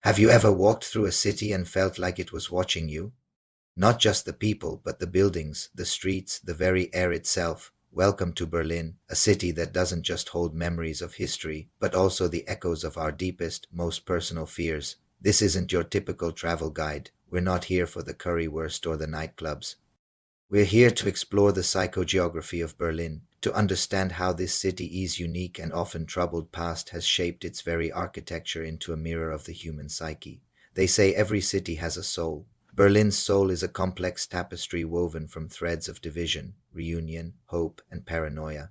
Have you ever walked through a city and felt like it was watching you? Not just the people, but the buildings, the streets, the very air itself. Welcome to Berlin, a city that doesn't just hold memories of history, but also the echoes of our deepest, most personal fears. This isn't your typical travel guide. We're not here for the currywurst or the nightclubs. We're here to explore the psychogeography of Berlin, to understand how this city's unique and often troubled past has shaped its very architecture into a mirror of the human psyche. They say every city has a soul. Berlin's soul is a complex tapestry woven from threads of division, reunion, hope, and paranoia.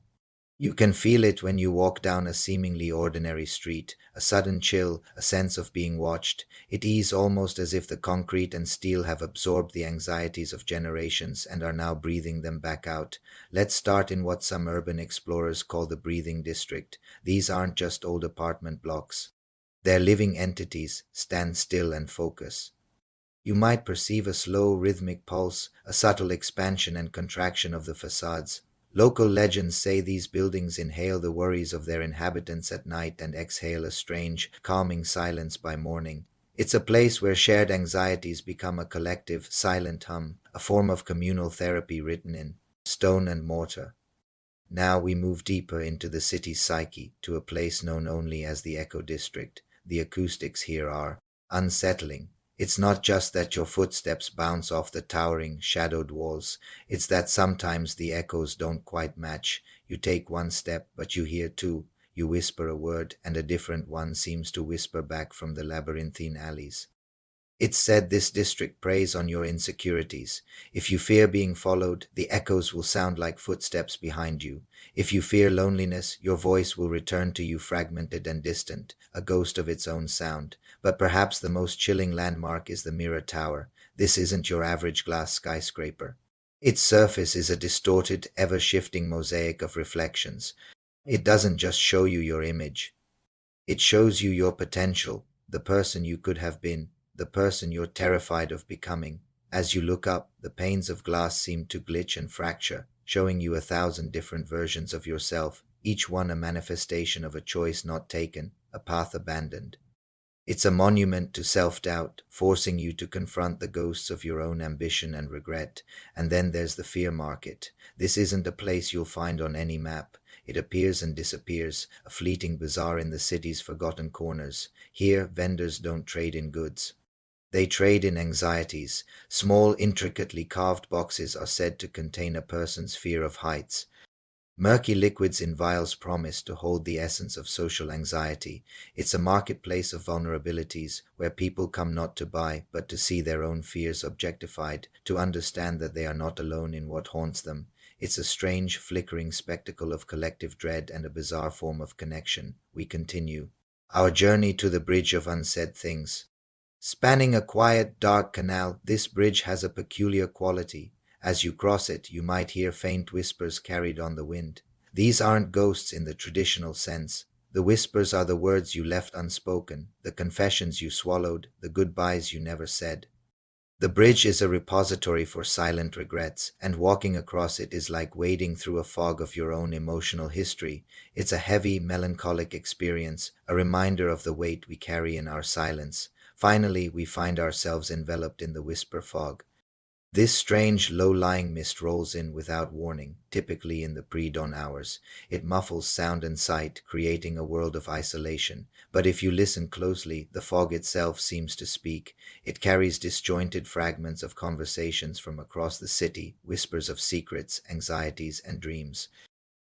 You can feel it when you walk down a seemingly ordinary street, a sudden chill, a sense of being watched. It is almost as if the concrete and steel have absorbed the anxieties of generations and are now breathing them back out. Let's start in what some urban explorers call the breathing district. These aren't just old apartment blocks. They're living entities, stand still and focus. You might perceive a slow, rhythmic pulse, a subtle expansion and contraction of the facades. Local legends say these buildings inhale the worries of their inhabitants at night and exhale a strange, calming silence by morning. It's a place where shared anxieties become a collective, silent hum, a form of communal therapy written in stone and mortar. Now we move deeper into the city's psyche, to a place known only as the Echo District. The acoustics here are unsettling. It's not just that your footsteps bounce off the towering, shadowed walls, it's that sometimes the echoes don't quite match. You take one step, but you hear two. You whisper a word, and a different one seems to whisper back from the labyrinthine alleys. It's said this district preys on your insecurities. If you fear being followed, the echoes will sound like footsteps behind you. If you fear loneliness, your voice will return to you fragmented and distant, a ghost of its own sound. But perhaps the most chilling landmark is the Mirror Tower. This isn't your average glass skyscraper. Its surface is a distorted, ever-shifting mosaic of reflections. It doesn't just show you your image. It shows you your potential, the person you could have been, the person you're terrified of becoming. As you look up, the panes of glass seem to glitch and fracture, showing you 1,000 different versions of yourself, each one a manifestation of a choice not taken, a path abandoned. It's a monument to self-doubt, forcing you to confront the ghosts of your own ambition and regret. And then there's the fear market. This isn't a place you'll find on any map. It appears and disappears, a fleeting bazaar in the city's forgotten corners. Here, vendors don't trade in goods. They trade in anxieties. Small, intricately carved boxes are said to contain a person's fear of heights. Murky liquids in vials promise to hold the essence of social anxiety. It's a marketplace of vulnerabilities where people come not to buy, but to see their own fears objectified, to understand that they are not alone in what haunts them. It's a strange, flickering spectacle of collective dread and a bizarre form of connection. We continue our journey to the Bridge of Unsaid Things. Spanning a quiet, dark canal, this bridge has a peculiar quality. As you cross it, you might hear faint whispers carried on the wind. These aren't ghosts in the traditional sense. The whispers are the words you left unspoken, the confessions you swallowed, the goodbyes you never said. The bridge is a repository for silent regrets, and walking across it is like wading through a fog of your own emotional history. It's a heavy, melancholic experience, a reminder of the weight we carry in our silence. Finally, we find ourselves enveloped in the whisper fog. This strange, low-lying mist rolls in without warning, typically in the pre-dawn hours. It muffles sound and sight, creating a world of isolation. But if you listen closely, the fog itself seems to speak. It carries disjointed fragments of conversations from across the city, whispers of secrets, anxieties, and dreams.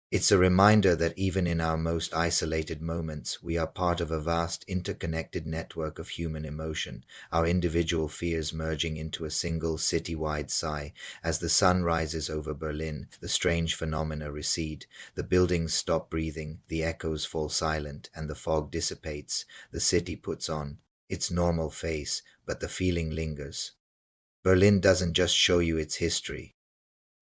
It's a reminder that even in our most isolated moments, we are part of a vast, interconnected network of human emotion, our individual fears merging into a single city-wide sigh. As the sun rises over Berlin, the strange phenomena recede. The buildings stop breathing, the echoes fall silent, and the fog dissipates. The city puts on its normal face, but the feeling lingers. Berlin doesn't just show you its history.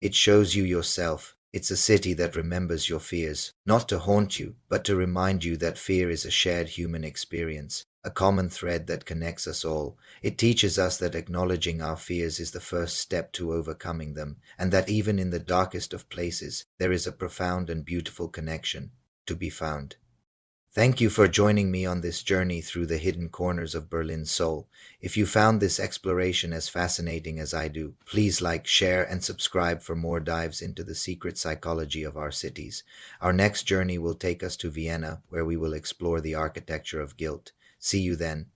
It shows you yourself. It's a city that remembers your fears, not to haunt you, but to remind you that fear is a shared human experience, a common thread that connects us all. It teaches us that acknowledging our fears is the first step to overcoming them, and that even in the darkest of places, there is a profound and beautiful connection to be found. Thank you for joining me on this journey through the hidden corners of Berlin's soul. If you found this exploration as fascinating as I do, please like, share, and subscribe for more dives into the secret psychology of our cities. Our next journey will take us to Vienna, where we will explore the architecture of guilt. See you then.